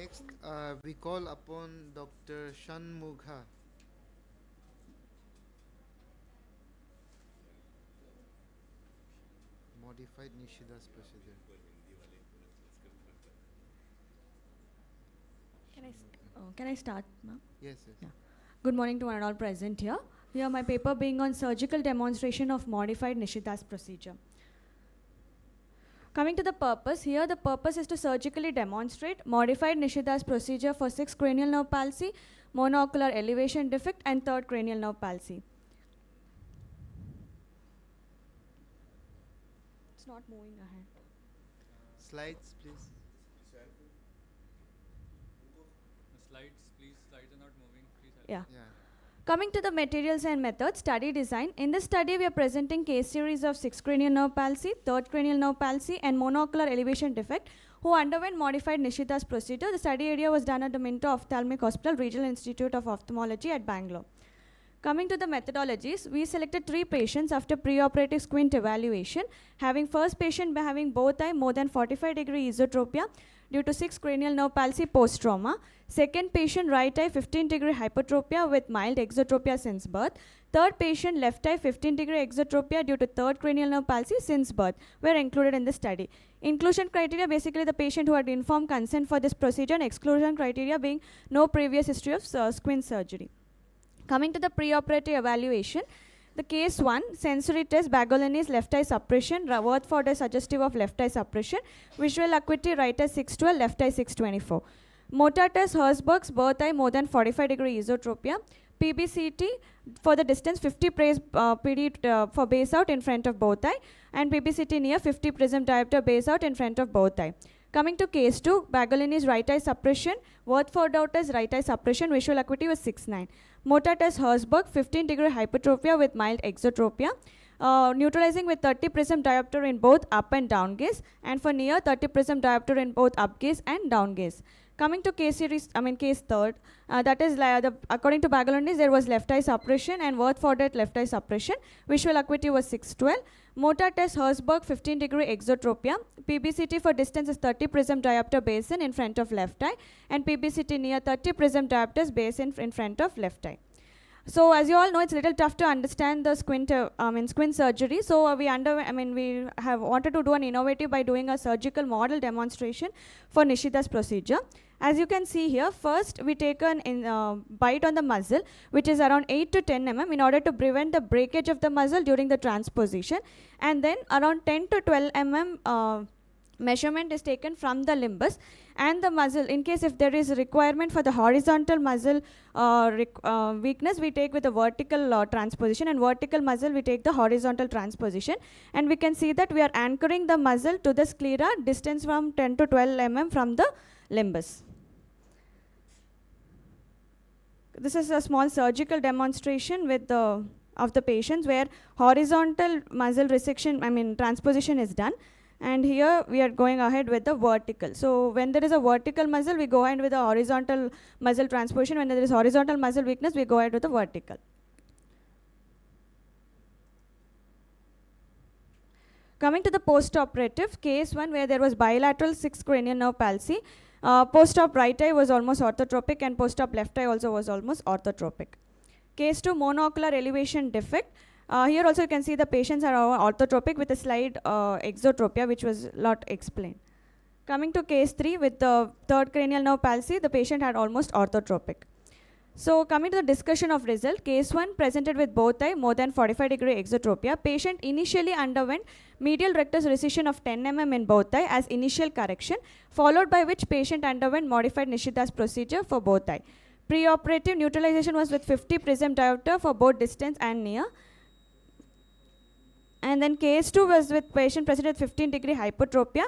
Next, we call upon Dr. Shanmugha. Modified Nishida's procedure. Can I start, ma'am? Yes, yes. Yeah. Good morning to one and all present here. Here my paper being on surgical demonstration of modified Nishida's procedure. Coming to the purpose, here the purpose is to surgically demonstrate modified Nishida's procedure for 6th cranial nerve palsy, monocular elevation defect, and 3rd cranial nerve palsy. It's not moving ahead. Slides, please. Slides, please. Slides are not moving. Please help. Yeah. Yeah. Coming to the materials and methods, study design. In this study, we are presenting case series of 6th cranial nerve palsy, 3rd cranial nerve palsy, and monocular elevation defect who underwent modified Nishida's procedure. The study area was done at the Minto Ophthalmic Hospital, Regional Institute of Ophthalmology at Bangalore. Coming to the methodologies, we selected 3 patients after preoperative squint evaluation, having first patient having both eye more than 45-degree esotropia due to 6th cranial nerve palsy post-trauma. Second patient, right eye 15-degree hypertropia with mild exotropia since birth. Third patient, left eye 15-degree exotropia due to 3rd cranial nerve palsy since birth were included in the study. Inclusion criteria, basically the patient who had informed consent for this procedure, and exclusion criteria being no previous history of squint surgery. Coming to the preoperative evaluation, the case 1, sensory test, Bagolini's left eye suppression, Rutherford is suggestive of left eye suppression, visual acuity, right eye 612, left eye 624. Motor test, Herzberg's birth eye more than 45-degree esotropia, PBCT for the distance 50 PD for base out in front of both eye, and PBCT near 50 prism diopter base out in front of both eye. Coming to case 2, Bagolini's right eye suppression, Rutherford is right eye suppression, visual acuity was 6.9. Motor test, Herzberg 15-degree hypertropia with mild exotropia, neutralizing with 30 prism diopter in both up and down gaze, and for near 30 prism diopter in both up gaze and down gaze. Coming to case 3rd, that is according to Bagolini's, there was left eye suppression and Rutherford left eye suppression. Visual acuity was 612. Motor test, Herzberg 15-degree exotropia. PBCT for distance is 30 prism diopter basin in front of left eye, and PBCT near 30 prism diopters basin in front of left eye. So as you all know, it's a little tough to understand the squint surgery. So we have wanted to do an innovative by doing a surgical model demonstration for Nishida's procedure. As you can see here, first we take an bite on the muzzle, which is around 8 to 10 mm in order to prevent the breakage of the muzzle during the transposition, and then around 10 to 12 mm measurement is taken from the limbus and the muzzle. In case if there is a requirement for the horizontal muzzle weakness, we take with the vertical transposition, and vertical muzzle we take the horizontal transposition, and we can see that we are anchoring the muzzle to the sclera distance from 10 to 12 mm from the limbus. This is a small surgical demonstration with of the patients where horizontal muzzle resection, transposition is done. And here we are going ahead with the vertical. So when there is a vertical muzzle, we go ahead with the horizontal muzzle transposition. When there is horizontal muzzle weakness, we go ahead with the vertical. Coming to the post-operative, case 1 where there was bilateral 6th cranial nerve palsy. Post-op right eye was almost orthotropic, and post-op left eye also was almost orthotropic. Case 2, monocular elevation defect. Here also you can see the patients are orthotropic with a slight exotropia, which was not explained. Coming to case 3 with the 3rd cranial nerve palsy, the patient had almost orthotropic. So coming to the discussion of result, case 1 presented with both eye more than 45-degree exotropia. Patient initially underwent medial rectus recession of 10 mm in both eye as initial correction, followed by which patient underwent modified Nishida's procedure for both eye. Preoperative neutralization was with 50 prism diopter for both distance and near. And then case 2 was with patient presented with 15-degree hypertropia.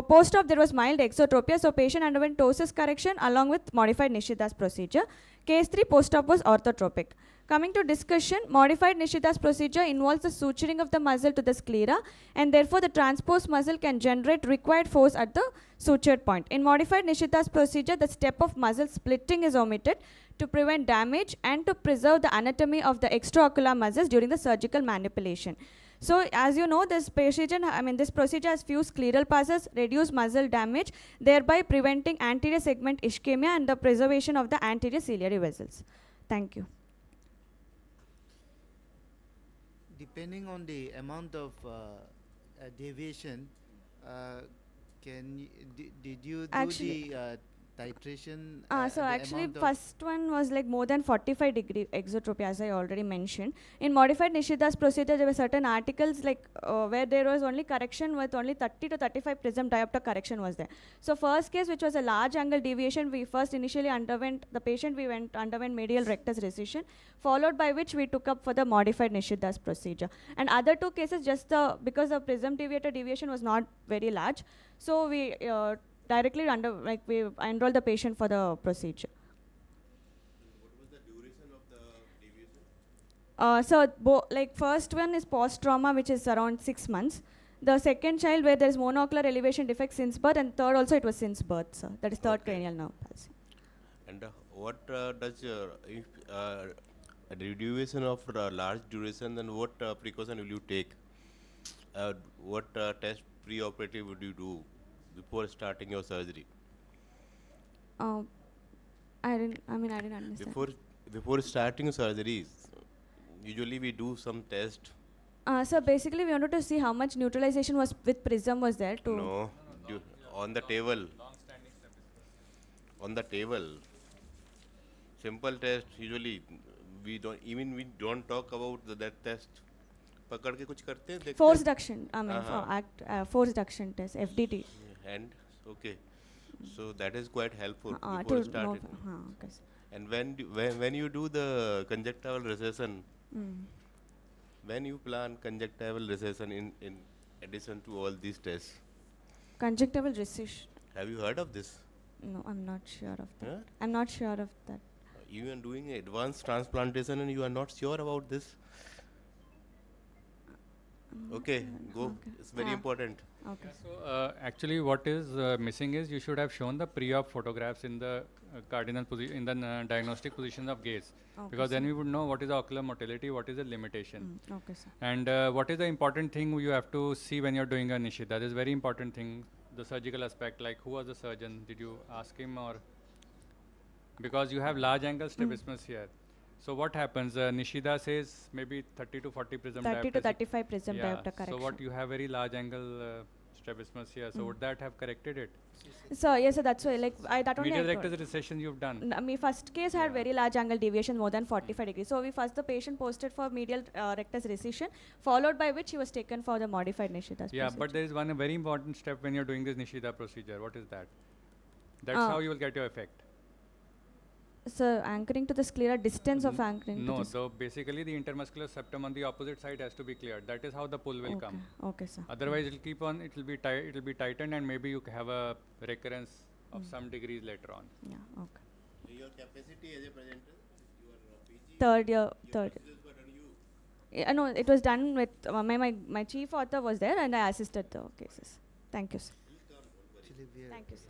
Post-op there was mild exotropia, so patient underwent ptosis correction along with modified Nishida's procedure. Case 3 post-op was orthotropic. Coming to discussion, modified Nishida's procedure involves the suturing of the muzzle to the sclera, and therefore the transposed muzzle can generate required force at the sutured point. In modified Nishida's procedure, the step of muzzle splitting is omitted to prevent damage and to preserve the anatomy of the extraocular muscles during the surgical manipulation. So as you know, this procedure has few scleral passes, reduce muscle damage, thereby preventing anterior segment ischemia and the preservation of the anterior ciliary vessels. Thank you. Depending on the amount of deviation, did you do Actually- the titration? So the actually amount of first one was like more than 45 degree exotropy, as I already mentioned. In modified Nishida's procedure, there were certain articles like where there was only correction with only 30 to 35 prism diopter correction was there. So first case, which was a large angle deviation, we first initially underwent medial rectus resection, followed by which we took up for the modified Nishida's procedure. And other two cases, because the prism deviation was not very large, so we directly we enrolled the patient for the procedure. What was the duration of the deviation? So first one is post-trauma, which is around 6 months. The second child where there is monocular elevation defect since birth, and third also it was since birth, sir. That is third Okay. cranial nerve palsy. And what does if a duration of large duration, then what precaution will you take? What test pre-operative would you do before starting your surgery? I didn't understand. Before starting surgeries, usually we do some test. So basically we wanted to see how much neutralization was with prism was there to. No, on the table. Long-standing step. On the table. Simple test. Usually we don't talk about that test. पकड़ के कुछ करते हैं देखते Force हैं? reduction, force reduction test, FDT. And okay, so that is quite helpful To before starting. okay, sir. And when you do the conjunctival recession, when you plan conjunctival recession in addition to all these tests, Conjunctival recession. have you heard of this? No, I'm not sure of that. Huh? I'm not sure of that. You are doing advanced transplantation and you are not sure about this? Okay, go. Okay. It's very Ah. important. Okay. So actually, what is missing is you should have shown the pre-op photographs in the cardinal position in the diagnostic positions of gaze, Okay, because then sir. we would know what is the ocular motility, what is the limitation, Okay, sir. and what is the important thing you have to see when you're doing a Nishida. That is very important thing. The surgical aspect, like who was the surgeon? Did you ask him, or because you have large angle strabismus here. So what happens? Nishida says maybe 30 to 40 prism 30 to diopters. 35 prism Yeah, diopter correction. so what you have very large angle strabismus here. So would that have corrected it? So yes, sir, that's why that only Medial I told. rectus recession you've done. My first case had very large angle deviation, more than 45 degrees. So the patient posted for medial rectus recession, followed by which he was taken for the modified Nishida's Yeah, but procedure. there is one very important step when you're doing this Nishida procedure. What is that? That's Ah. how you will get your effect. So anchoring to the sclera, distance of anchoring No, to the so basically the intermuscular septum on the opposite side has to be cleared. That is how the pull will come. Okay, sir. Otherwise, it'll keep on. It will be tightened, and maybe you have a recurrence of some degrees later on. Yeah, okay. Your capacity as a presenter, your PG, Third year. procedures were done you. Yeah, no, it was done with my chief author was there and I assisted the cases. Thank you, sir. actually we are Thank you, sir.